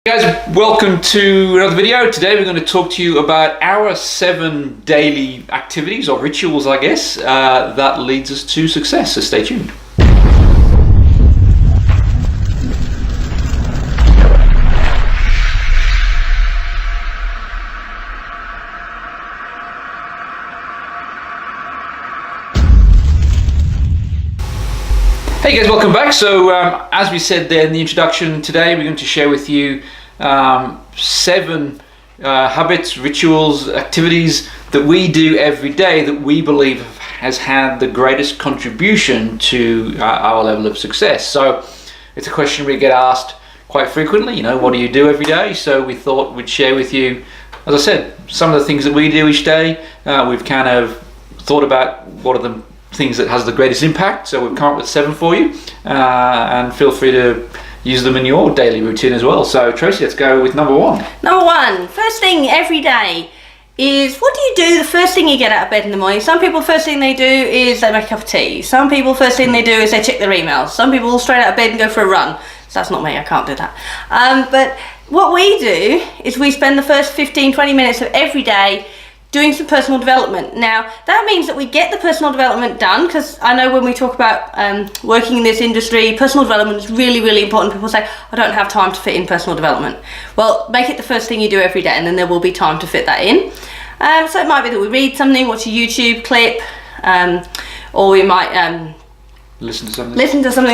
Hey guys, welcome to another video. Today we're going to talk to you about our 7 daily activities or rituals, I guess, that leads us to success. So stay tuned. Hey guys, welcome back. So as we said there in the introduction, today we're going to share with you 7 habits, rituals, activities that we do every day that we believe has had the greatest contribution to our level of success. So it's a question we get asked quite frequently, you know, what do you do every day? So we thought we'd share with you, as I said, some of the things that we do each day. We've kind of thought about what are the things that has the greatest impact, so we've come up with 7 for you, and feel free to use them in your daily routine as well. So Tracy, let's go with number 1. Number 1, first thing every day is, what do you do the first thing you get out of bed in the morning? Some people, first thing they do is they make a cup of tea. Some people, first thing they do is they check their emails. Some people straight out of bed and go for a run. So that's not me, I can't do that. But what we do is we spend the first 15-20 minutes of every day doing some personal development. Now that means that we get the personal development done, because I know when we talk about working in this industry, personal development is really important. People say, I don't have time to fit in personal development. Well, make it the first thing you do every day, and then there will be time to fit that in. So it might be that we read something, watch a YouTube clip, or we might Listen to something.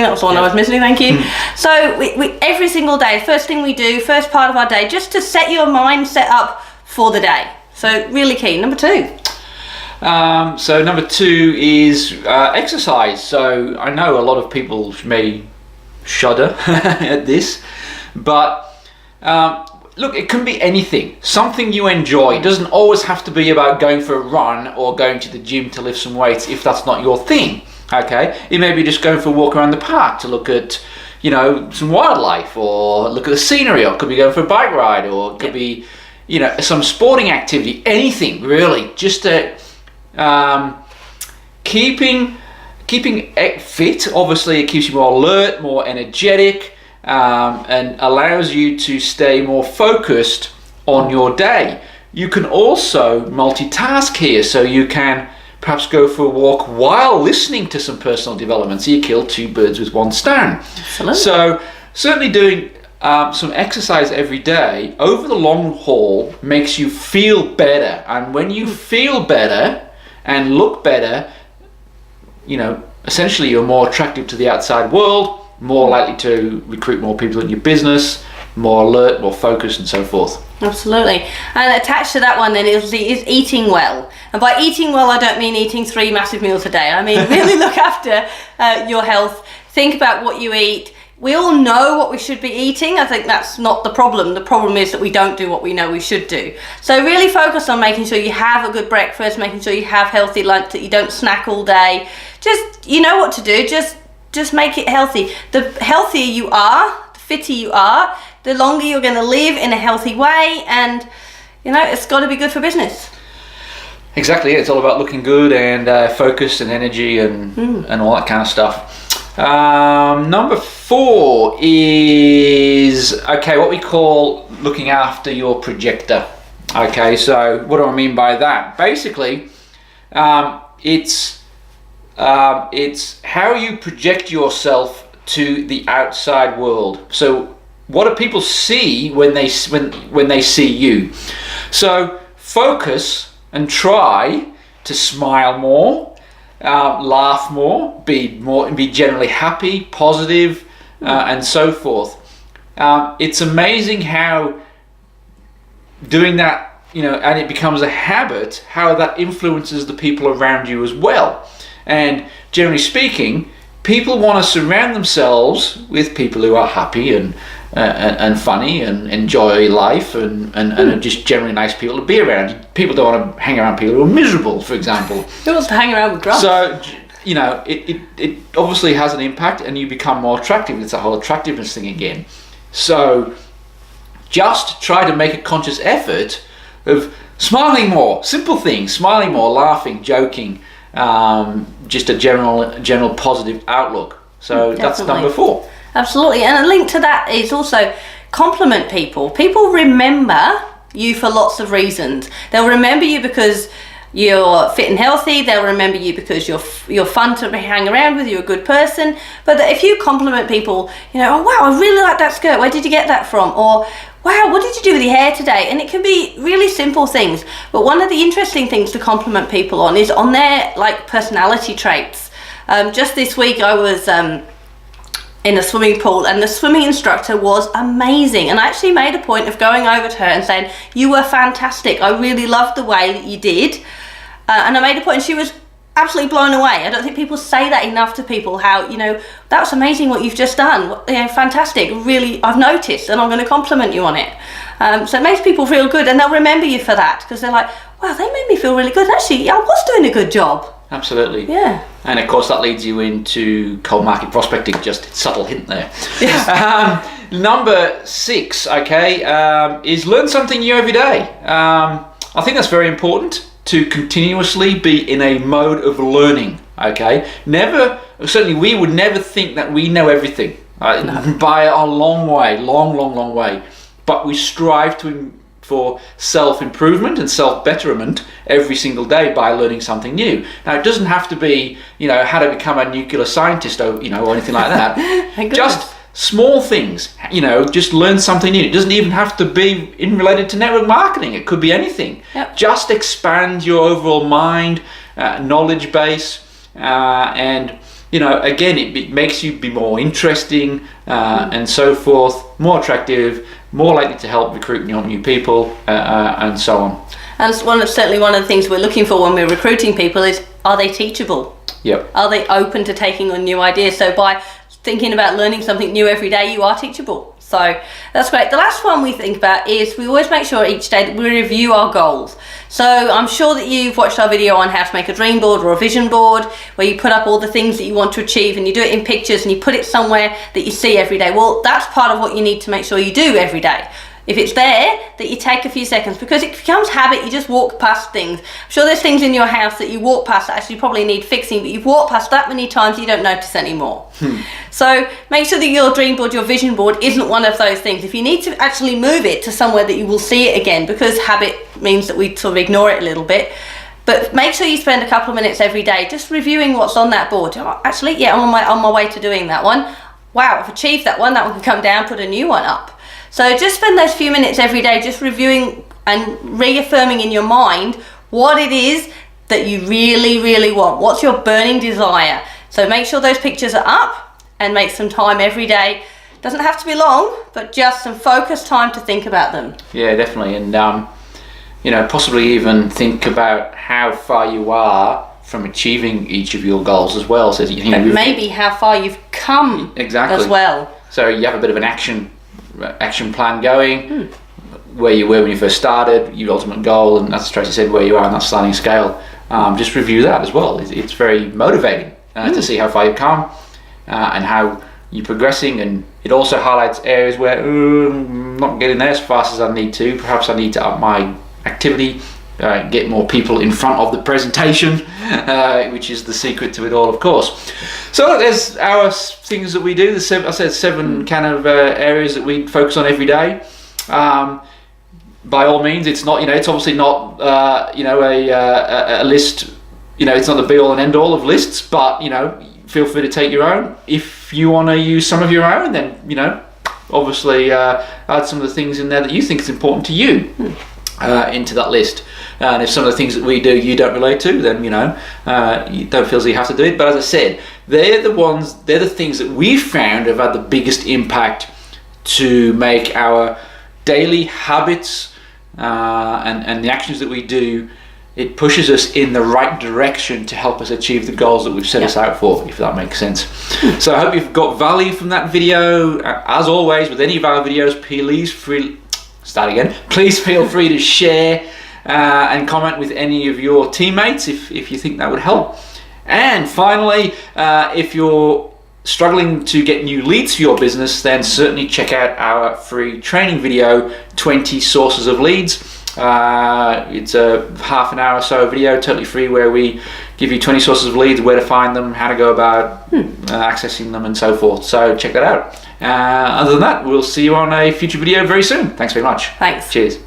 That was the one I was missing, thank you. So we every single day, first thing we do, first part of our day, just to set your mind set up for the day. So really key. Number 2. So number 2 is exercise. So I know a lot of people may shudder at this, but look, it can be anything, something you enjoy. It doesn't always have to be about going for a run or going to the gym to lift some weights if that's not your thing. Okay, it may be just going for a walk around the park to look at, you know, some wildlife, or look at the scenery, or it could be going for a bike ride, or it could be, you know, some sporting activity, anything really, just to keeping fit. Obviously it keeps you more alert, more energetic, and allows you to stay more focused on your day. You can also multitask here, so you can perhaps go for a walk while listening to some personal development, so you kill 2 birds with 1 stone. Absolutely. So certainly doing some exercise every day over the long haul makes you feel better, and when you feel better and look better, you know, essentially you're more attractive to the outside world, more likely to recruit more people in your business, more alert, more focused, and so forth. Absolutely. And attached to that one then is eating well. And by eating well, I don't mean eating 3 massive meals a day. I mean really look after your health. Think about what you eat. We all know what we should be eating. I think that's not the problem. The problem is that we don't do what we know we should do. So really focus on making sure you have a good breakfast, making sure you have healthy lunch, that you don't snack all day. Just, you know what to do. Just make it healthy. The healthier you are, the fitter you are, the longer you're going to live in a healthy way, and you know, it's got to be good for business. Exactly. It's all about looking good and focus and energy and all that kind of stuff. Number 4 is, okay, what we call looking after your projector. Okay, so what do I mean by that? Basically, it's how you project yourself to the outside world. So what do people see when they see you? So focus and try to smile more, laugh more, be generally happy, positive, and so forth. It's amazing how doing that, you know, and it becomes a habit, how that influences the people around you as well. And generally speaking, people want to surround themselves with people who are happy and funny and enjoy life and are just generally nice people to be around. People don't want to hang around people who are miserable, for example. Who wants to hang around with drunks? So, you know, it obviously has an impact, and you become more attractive. It's a whole attractiveness thing again. So just try to make a conscious effort of smiling more, simple things, smiling more, laughing, joking, just a general positive outlook. So that's number 4. Absolutely, and a link to that is also compliment people. People remember you for lots of reasons. They'll remember you because you're fit and healthy. They'll remember you because you're fun to hang around with. You're a good person. But if you compliment people, oh wow, I really like that skirt. Where did you get that from? Or wow, what did you do with your hair today? And it can be really simple things. But one of the interesting things to compliment people on is on their personality traits. Just this week I was in a swimming pool, and the swimming instructor was amazing, and I actually made a point of going over to her and saying, you were fantastic, I really loved the way that you did, and I made a point, and she was absolutely blown away. I don't think people say that enough to people, how that was amazing what you've just done, fantastic, really, I've noticed, and I'm going to compliment you on it. So it makes people feel good, and they'll remember you for that, because they're like, wow, they made me feel really good, actually I was doing a good job. Absolutely. Yeah. And of course that leads you into cold market prospecting, just a subtle hint there. Yeah. Number 6, is learn something new every day. I think that's very important, to continuously be in a mode of learning, certainly we would never think that we know everything, by a long way, but we strive for self-improvement and self-betterment every single day by learning something new. Now, it doesn't have to be, how to become a nuclear scientist or anything like that. Just small things, just learn something new. It doesn't even have to be related to network marketing. It could be anything. Yep. Just expand your overall mind, knowledge base, and again, it makes you be more interesting and so forth, more attractive, more likely to help recruit new people, and so on. And certainly one of the things we're looking for when we're recruiting people is, are they teachable? Yep. Are they open to taking on new ideas? So by thinking about learning something new every day, you are teachable. So that's great. The last one we think about is we always make sure each day that we review our goals. So I'm sure that you've watched our video on how to make a dream board or a vision board, where you put up all the things that you want to achieve, and you do it in pictures and you put it somewhere that you see every day. Well, that's part of what you need to make sure you do every day. If it's there, that you take a few seconds, because it becomes habit. You just walk past things. I'm sure there's things in your house that you walk past that actually probably need fixing, but you've walked past that many times you don't notice anymore. So make sure that your dream board, your vision board, isn't one of those things. If you need to actually move it to somewhere that you will see it again, because habit means that we sort of ignore it a little bit, but make sure you spend a couple of minutes every day just reviewing what's on that board. Actually, yeah, I'm on my way to doing that one. Wow, I've achieved that one can come down, put a new one up. So just spend those few minutes every day just reviewing and reaffirming in your mind what it is that you really, really want. What's your burning desire? So make sure those pictures are up, and make some time every day. Doesn't have to be long, but just some focused time to think about them. Yeah, definitely. And possibly even think about how far you are from achieving each of your goals as well. So maybe how far you've come as well. So you have a bit of an action plan going, where you were when you first started, your ultimate goal, and as Tracy said, where you are on that sliding scale. Just review that as well. It's very motivating to see how far you've come and how you're progressing, and it also highlights areas where I'm not getting there as fast as I need to. Perhaps I need to up my activity, get more people in front of the presentation, which is the secret to it all, of course. So there's our things that we do. I said 7 kind of areas that we focus on every day. By all means, it's not, it's obviously not, a list. It's not the be all and end all of lists, but feel free to take your own. If you want to use some of your own, then obviously add some of the things in there that you think is important to you into that list. And if some of the things that we do you don't relate to, then you don't feel as you have to do it. But as I said, they're the things that we found have had the biggest impact to make our daily habits and the actions that we do. It pushes us in the right direction to help us achieve the goals that we've set us out for, if that makes sense. So I hope you've got value from that video. As always, with any of our videos, please feel free to share and comment with any of your teammates if you think that would help. And finally, if you're struggling to get new leads for your business, then certainly check out our free training video, 20 Sources of Leads. It's a half an hour or so video, totally free, where we give you 20 sources of leads, where to find them, how to go about accessing them, and so forth. So check that out. Other than that, we'll see you on a future video very soon. Thanks very much. Thanks. Cheers.